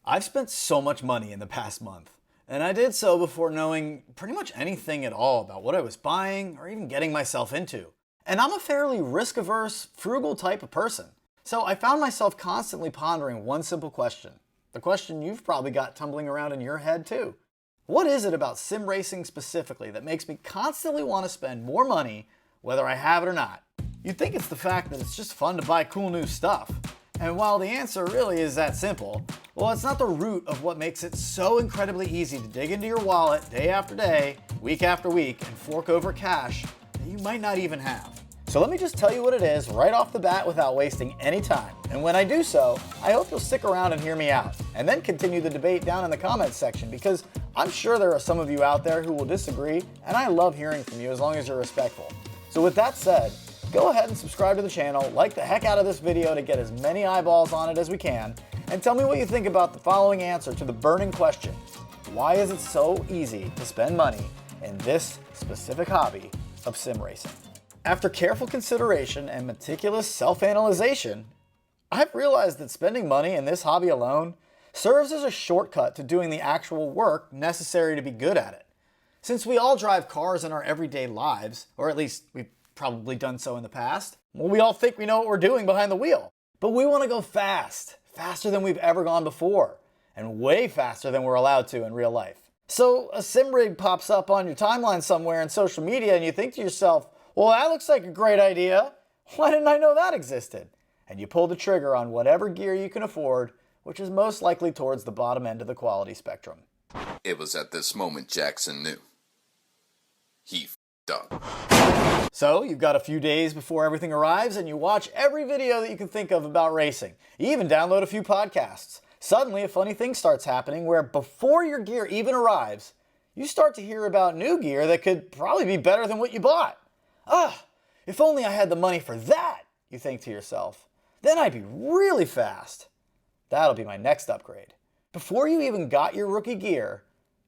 I've spent so much money in the past month, and I did so before knowing pretty much anything at all about what I was buying or even getting myself into. And I'm a fairly risk-averse, frugal type of person. So I found myself constantly pondering one simple question. The question you've probably got tumbling around in your head too. What is it about sim racing specifically that makes me constantly want to spend more money whether I have it or not? You'd think it's the fact that it's just fun to buy cool new stuff. And while the answer really is that simple, well, it's not the root of what makes it so incredibly easy to dig into your wallet day after day, week after week, and fork over cash that you might not even have. So let me just tell you what it is right off the bat without wasting any time. And when I do so, I hope you'll stick around and hear me out, and then continue the debate down in the comments section, because I'm sure there are some of you out there who will disagree, and I love hearing from you as long as you're respectful. So with that said, go ahead and subscribe to the channel, like the heck out of this video to get as many eyeballs on it as we can, and tell me what you think about the following answer to the burning question. Why is it so easy to spend money in this specific hobby of sim racing? After careful consideration and meticulous self-analyzation, I've realized that spending money in this hobby alone serves as a shortcut to doing the actual work necessary to be good at it. Since we all drive cars in our everyday lives, or at least we've probably done so in the past, well, we all think we know what we're doing behind the wheel. But we want to go fast, faster than we've ever gone before, and way faster than we're allowed to in real life. So a sim rig pops up on your timeline somewhere in social media and you think to yourself, well, that looks like a great idea. Why didn't I know that existed? And you pull the trigger on whatever gear you can afford, which is most likely towards the bottom end of the quality spectrum. It was at this moment Jackson knew. He f***ed up. So you've got a few days before everything arrives and you watch every video that you can think of about racing. You even download a few podcasts. Suddenly a funny thing starts happening where before your gear even arrives, you start to hear about new gear that could probably be better than what you bought. If only I had the money for that, you think to yourself. Then I'd be really fast. That'll be my next upgrade. Before you even got your rookie gear,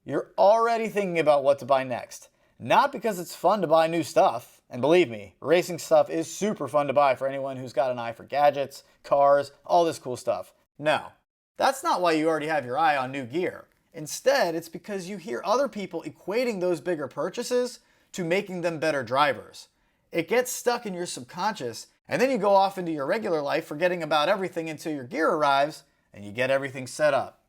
you're already thinking about what to buy next. Not because it's fun to buy new stuff, and believe me, racing stuff is super fun to buy for anyone who's got an eye for gadgets, cars, all this cool stuff. No, that's not why you already have your eye on new gear. Instead, it's because you hear other people equating those bigger purchases to making them better drivers. It gets stuck in your subconscious, and then you go off into your regular life forgetting about everything until your gear arrives and you get everything set up.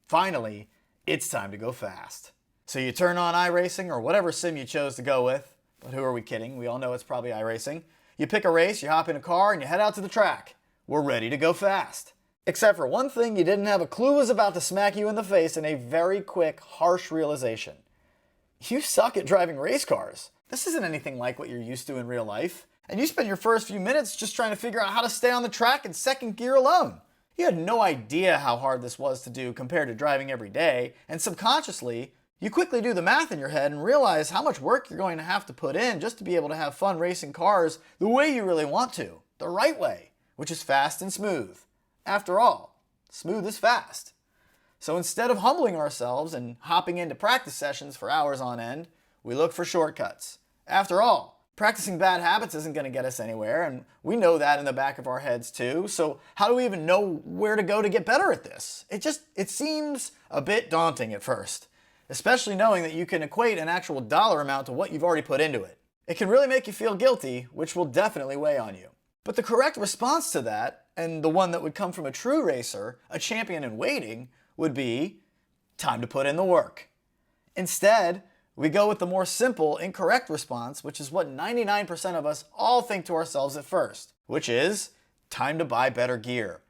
Finally, it's time to go fast. So you turn on iRacing or whatever sim you chose to go with, but who are we kidding? We all know it's probably iRacing. You pick a race, you hop in a car, and you head out to the track. We're ready to go fast. Except for one thing you didn't have a clue was about to smack you in the face in a very quick, harsh realization. You suck at driving race cars. This isn't anything like what you're used to in real life. And you spend your first few minutes just trying to figure out how to stay on the track in second gear alone. You had no idea how hard this was to do compared to driving every day, and subconsciously, you quickly do the math in your head and realize how much work you're going to have to put in just to be able to have fun racing cars the way you really want to, the right way, which is fast and smooth. After all, smooth is fast. So instead of humbling ourselves and hopping into practice sessions for hours on end, we look for shortcuts. After all, practicing bad habits isn't going to get us anywhere, and we know that in the back of our heads too, so how do we even know where to go to get better at this? It seems a bit daunting at first. Especially knowing that you can equate an actual dollar amount to what you've already put into it. It can really make you feel guilty, which will definitely weigh on you. But the correct response to that, and the one that would come from a true racer, a champion in waiting, would be time to put in the work. Instead, we go with the more simple, incorrect response, which is what 99% of us all think to ourselves at first, which is time to buy better gear.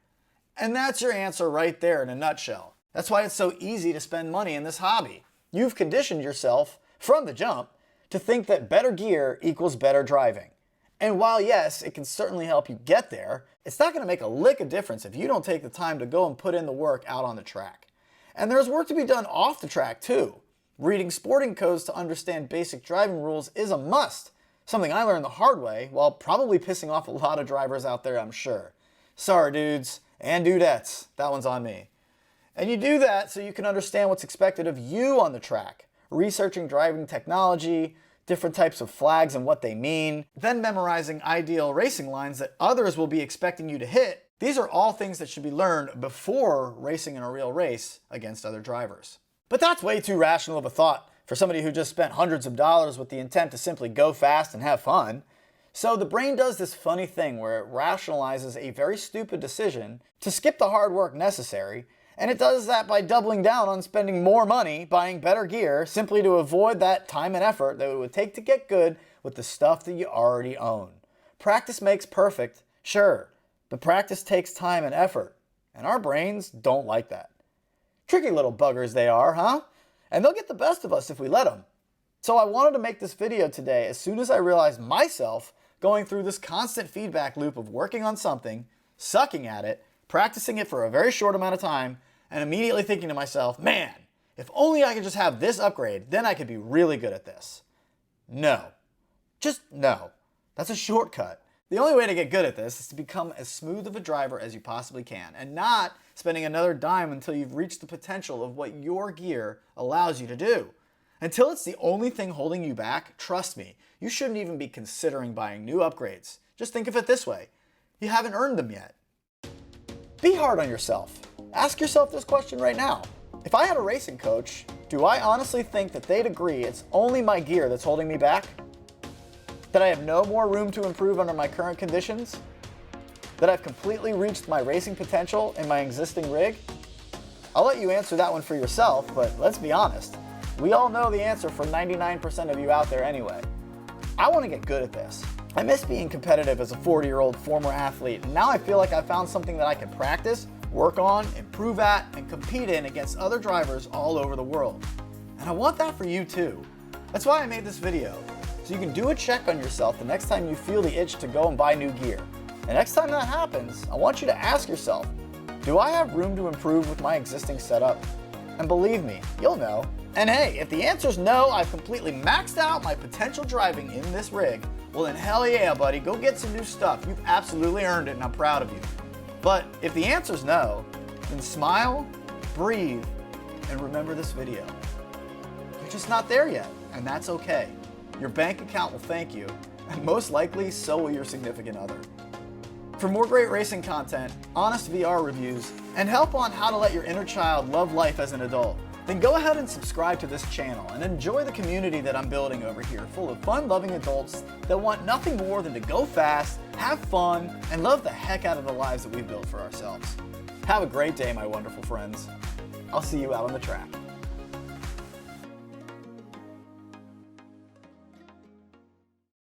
And that's your answer right there in a nutshell. That's why it's so easy to spend money in this hobby. You've conditioned yourself from the jump to think that better gear equals better driving. And while yes, it can certainly help you get there, it's not going to make a lick of difference if you don't take the time to go and put in the work out on the track. And there's work to be done off the track too. Reading sporting codes to understand basic driving rules is a must, something I learned the hard way while probably pissing off a lot of drivers out there, I'm sure. Sorry dudes and dudettes, that one's on me. And you do that so you can understand what's expected of you on the track, researching driving technology, different types of flags and what they mean, then memorizing ideal racing lines that others will be expecting you to hit. These are all things that should be learned before racing in a real race against other drivers. But that's way too rational of a thought for somebody who just spent hundreds of dollars with the intent to simply go fast and have fun. So the brain does this funny thing where it rationalizes a very stupid decision to skip the hard work necessary, and it does that by doubling down on spending more money buying better gear simply to avoid that time and effort that it would take to get good with the stuff that you already own. Practice makes perfect, sure, but practice takes time and effort, and our brains don't like that. Tricky little buggers they are, huh? And they'll get the best of us if we let them. So I wanted to make this video today as soon as I realized myself going through this constant feedback loop of working on something, sucking at it, practicing it for a very short amount of time, and immediately thinking to myself, man, if only I could just have this upgrade, then I could be really good at this. No. Just no. That's a shortcut. The only way to get good at this is to become as smooth of a driver as you possibly can, and not spending another dime until you've reached the potential of what your gear allows you to do. Until it's the only thing holding you back, trust me, you shouldn't even be considering buying new upgrades. Just think of it this way. You haven't earned them yet. Be hard on yourself. Ask yourself this question right now. If I had a racing coach, do I honestly think that they'd agree it's only my gear that's holding me back? That I have no more room to improve under my current conditions? That I've completely reached my racing potential in my existing rig? I'll let you answer that one for yourself, but let's be honest. We all know the answer for 99% of you out there anyway. I want to get good at this. I miss being competitive as a 40-year-old former athlete, and now I feel like I found something that I can practice, work on, improve at, and compete in against other drivers all over the world. And I want that for you too. That's why I made this video, so you can do a check on yourself the next time you feel the itch to go and buy new gear. And next time that happens, I want you to ask yourself, do I have room to improve with my existing setup? And believe me, you'll know. And hey, if the answer's no, I've completely maxed out my potential driving in this rig, well then hell yeah, buddy, go get some new stuff. You've absolutely earned it and I'm proud of you. But if the answer's no, then smile, breathe, and remember this video. You're just not there yet, and that's okay. Your bank account will thank you, and most likely so will your significant other. For more great racing content, honest VR reviews, and help on how to let your inner child love life as an adult, then go ahead and subscribe to this channel and enjoy the community that I'm building over here, full of fun-loving adults that want nothing more than to go fast, have fun, and love the heck out of the lives that we've built for ourselves. Have a great day, my wonderful friends. I'll see you out on the track.